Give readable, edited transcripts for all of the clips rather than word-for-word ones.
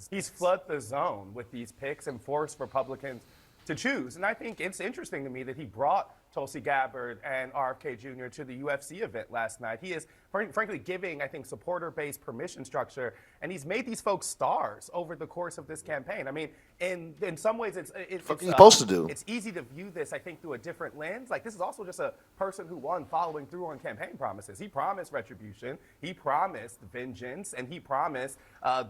He's flooded the zone with these picks and forced Republicans to choose. And I think it's interesting to me that he brought Tulsi Gabbard and RFK Jr. to the UFC event last night. He is, frankly, giving, I think, supporter-based permission structure, and he's made these folks stars over the course of this campaign. I mean, in some ways, it's supposed to do. It's easy to view this, I think, through a different lens. Like, this is also just a person who won following through on campaign promises. He promised retribution, he promised vengeance, and he promised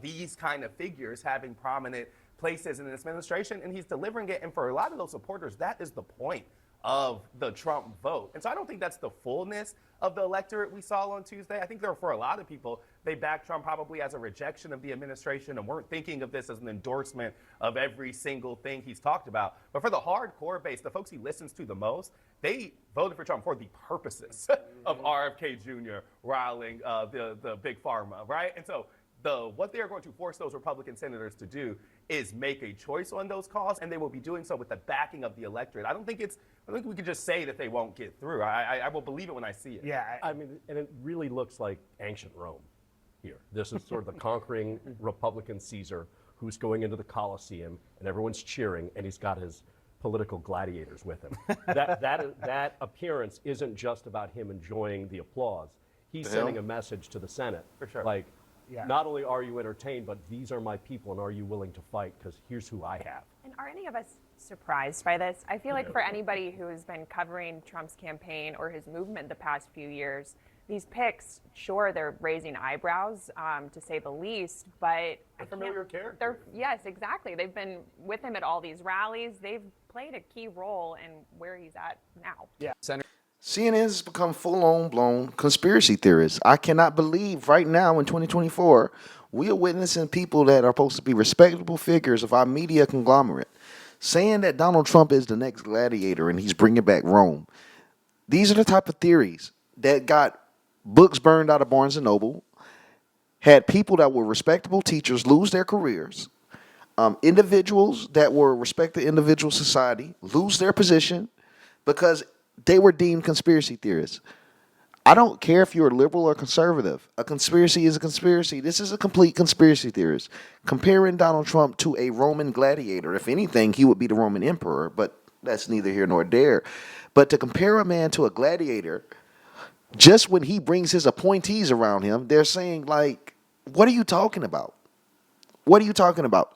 these kind of figures having prominent places in this administration, and he's delivering it. And for a lot of those supporters, that is the point of the Trump vote. And so I don't think that's the fullness of the electorate we saw on Tuesday. I think for a lot of people, they backed Trump probably as a rejection of the administration and weren't thinking of this as an endorsement of every single thing he's talked about. But for the hardcore base, the folks he listens to the most, they voted for Trump for the purposes of RFK Jr. riling the big pharma, right? And so what they are going to force those Republican senators to do is make a choice on those calls, and they will be doing so with the backing of the electorate. I don't think we could just say that they won't get through. I will believe it when I see it. Yeah, I mean, and it really looks like ancient Rome here. This is sort of the conquering Republican Caesar who's going into the Colosseum, and everyone's cheering, and he's got his political gladiators with him. That appearance isn't just about him enjoying the applause. He's sending a message to the Senate. For sure. Like, not only are you entertained, but these are my people, and are you willing to fight? Because here's who I have. And are any of us surprised by this? I feel like for anybody who has been covering Trump's campaign or his movement the past few years, these picks, sure, they're raising eyebrows, to say the least, but familiar characters. Yes, exactly. They've been with him at all these rallies. They've played a key role in where he's at now. Yeah. CNN has become full-on blown conspiracy theorists. I cannot believe right now in 2024, we are witnessing people that are supposed to be respectable figures of our media conglomerate saying that Donald Trump is the next gladiator and he's bringing back Rome. These are the type of theories that got books burned out of Barnes & Noble, had people that were respectable teachers lose their careers, individuals that were respected individual society lose their position because they were deemed conspiracy theorists. I don't care if you're liberal or conservative. A conspiracy is a conspiracy. This is a complete conspiracy theorist. Comparing Donald Trump to a Roman gladiator, if anything, he would be the Roman emperor, but that's neither here nor there. But to compare a man to a gladiator, just when he brings his appointees around him, they're saying, like, what are you talking about? What are you talking about?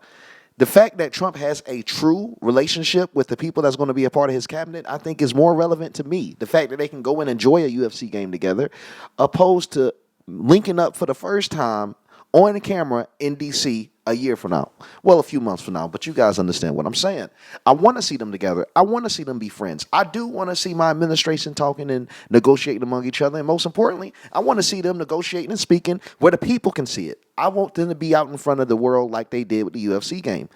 The fact that Trump has a true relationship with the people that's going to be a part of his cabinet, I think is more relevant to me. The fact that they can go and enjoy a UFC game together, opposed to linking up for the first time on the camera in D.C. a year from now. Well, a few months from now, but you guys understand what I'm saying. I want to see them together. I want to see them be friends. I do want to see my administration talking and negotiating among each other. And most importantly, I want to see them negotiating and speaking where the people can see it. I want them to be out in front of the world like they did with the UFC game.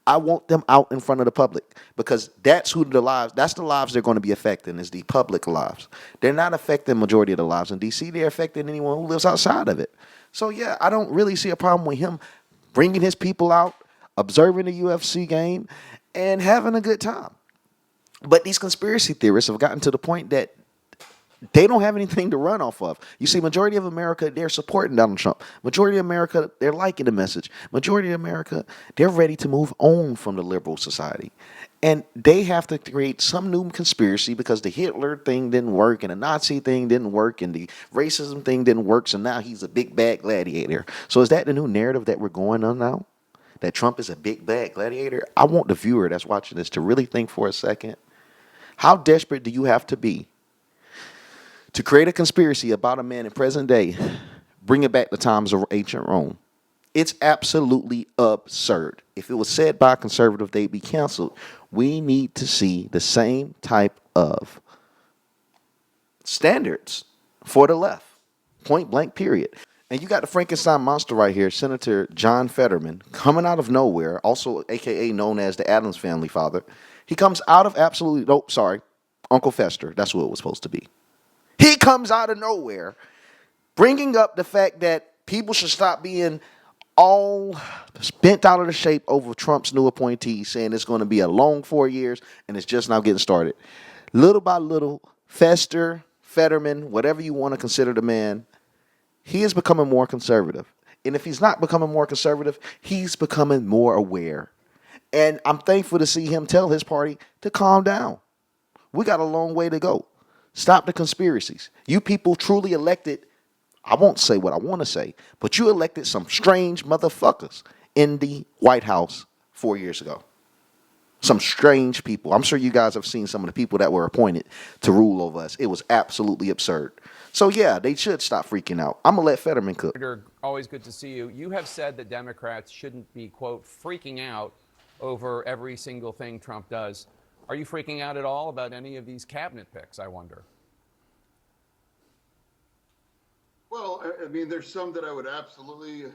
I want them out in front of the public because that's the lives they're going to be affecting is the public lives. They're not affecting majority of the lives in D.C. They're affecting anyone who lives outside of it. So, yeah, I don't really see a problem with him bringing his people out, observing the UFC game, and having a good time. But these conspiracy theorists have gotten to the point that they don't have anything to run off of. You see, majority of America, they're supporting Donald Trump. Majority of America, they're liking the message. Majority of America, they're ready to move on from the liberal society. And they have to create some new conspiracy because the Hitler thing didn't work and the Nazi thing didn't work and the racism thing didn't work. So now he's a big bad gladiator. So is that the new narrative that we're going on now? That Trump is a big bad gladiator? I want the viewer that's watching this to really think for a second. How desperate do you have to be to create a conspiracy about a man in present day, bringing back the times of ancient Rome? It's absolutely absurd. If it was said by a conservative, they'd be canceled. We need to see the same type of standards for the left. Point blank, period. And you got the Frankenstein monster right here, Senator John Fetterman, coming out of nowhere, also a.k.a. known as the Addams Family father. He comes out of Uncle Fester. That's what it was supposed to be. He comes out of nowhere, bringing up the fact that people should stop being all bent out of the shape over Trump's new appointee, saying it's going to be a long 4 years and it's just now getting started. Little by little, Fetterman, whatever you want to consider the man, he is becoming more conservative. And if he's not becoming more conservative, he's becoming more aware. And I'm thankful to see him tell his party to calm down. We got a long way to go. Stop the conspiracies. You people truly elected, I won't say what I want to say, but you elected some strange motherfuckers in the White House 4 years ago. Some strange people. I'm sure you guys have seen some of the people that were appointed to rule over us. It was absolutely absurd. So yeah, they should stop freaking out. I'm going to let Fetterman cook. Always good to see you. You have said that Democrats shouldn't be, quote, freaking out over every single thing Trump does. Are you freaking out at all about any of these cabinet picks, I wonder? Well, I mean, there's some that I would absolutely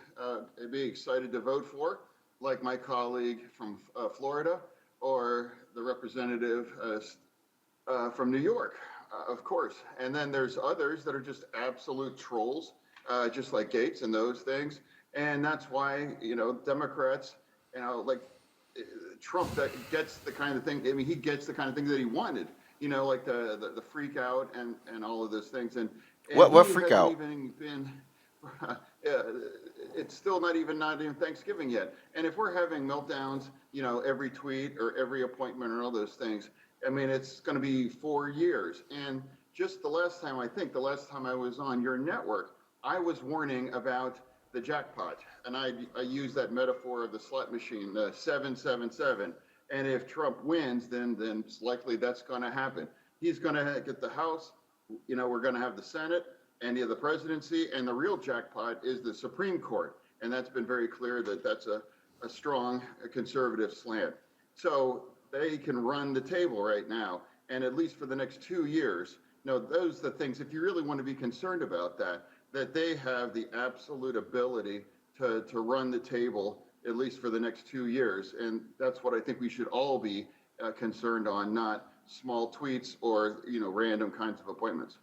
be excited to vote for, like my colleague from Florida or the representative from New York, of course. And then there's others that are just absolute trolls, just like Gates and those things. And that's why, Democrats, like Trump, that gets the kind of thing. I mean, he gets the kind of thing that he wanted. Like the freak out and all of those things. And What freak out? Even been, it's still not even Thanksgiving yet. And if we're having meltdowns, every tweet or every appointment or all those things, I mean, it's going to be 4 years. And just the last time I was on your network, I was warning about the jackpot. And I use that metaphor of the slot machine, 777. And if Trump wins, then it's likely that's going to happen. He's going to get the House. We're going to have the Senate and the presidency. And the real jackpot is the Supreme Court. And that's been very clear that that's a strong conservative slant. So they can run the table right now. And at least for the next 2 years, those are the things, if you really want to be concerned about that they have the absolute ability to run the table, at least for the next 2 years. And that's what I think we should all be concerned on, not small tweets or, random kinds of appointments.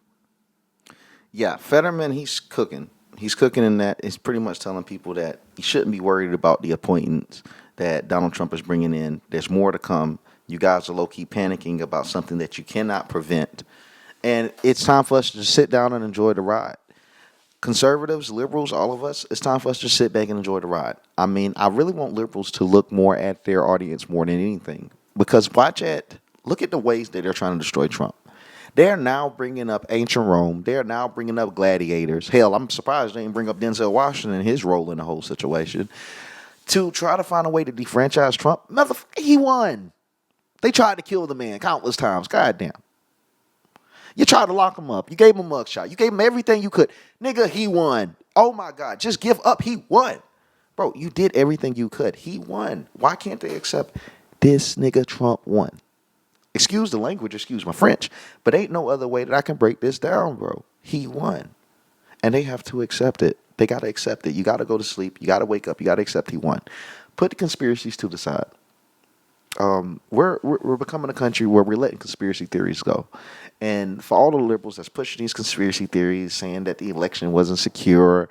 Yeah, Fetterman, he's cooking. He's cooking in that. It's pretty much telling people that you shouldn't be worried about the appointments that Donald Trump is bringing in. There's more to come. You guys are low-key panicking about something that you cannot prevent. And it's time for us to just sit down and enjoy the ride. Conservatives, liberals, all of us, it's time for us to sit back and enjoy the ride. I mean, I really want liberals to look more at their audience more than anything. Because look at the ways that they're trying to destroy Trump. They're now bringing up ancient Rome. They're now bringing up gladiators. Hell, I'm surprised they didn't bring up Denzel Washington and his role in the whole situation. To try to find a way to defranchise Trump. Motherfucker, he won. They tried to kill the man countless times. Goddamn. You tried to lock him up. You gave him a mugshot. You gave him everything you could. Nigga, he won. Oh my God. Just give up. He won. Bro, you did everything you could. He won. Why can't they accept this nigga Trump won? Excuse the language, excuse my French, but ain't no other way that I can break this down, bro. He won. And they have to accept it. They got to accept it. You got to go to sleep. You got to wake up. You got to accept he won. Put the conspiracies to the side. We're becoming a country where we're letting conspiracy theories go. And for all the liberals that's pushing these conspiracy theories, saying that the election wasn't secure,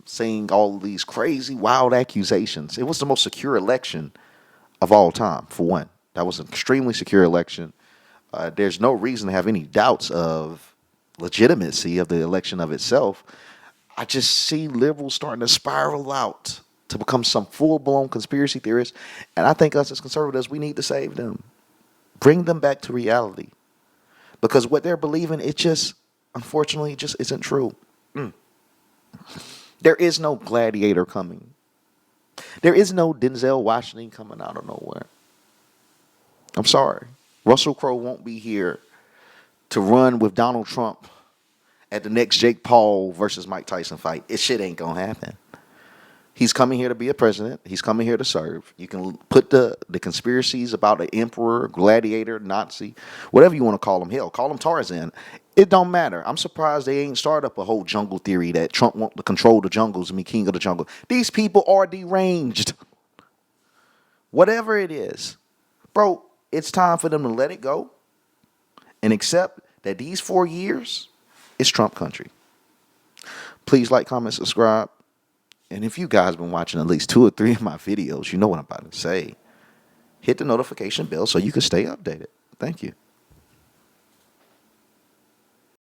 saying all these crazy, wild accusations, it was the most secure election of all time, for one. That was an extremely secure election. There's no reason to have any doubts of legitimacy of the election of itself. I just see liberals starting to spiral out to become some full-blown conspiracy theorists. And I think us as conservatives, we need to save them. Bring them back to reality. Because what they're believing, it just, unfortunately, just isn't true. There is no Gladiator coming. There is no Denzel Washington coming out of nowhere. I'm sorry. Russell Crowe won't be here to run with Donald Trump at the next Jake Paul versus Mike Tyson fight. It shit ain't gonna happen. He's coming here to be a president. He's coming here to serve. You can put the conspiracies about an emperor, gladiator, Nazi, whatever you want to call him. Hell, call him Tarzan. It don't matter. I'm surprised they ain't started up a whole jungle theory that Trump wants to control the jungles and be king of the jungle. These people are deranged. Whatever it is. Bro, it's time for them to let it go and accept that these 4 years is Trump country. Please like, comment, subscribe. And if you guys been watching at least 2 or 3 of my videos, you know what I'm about to say. Hit the notification bell so you can stay updated. Thank you.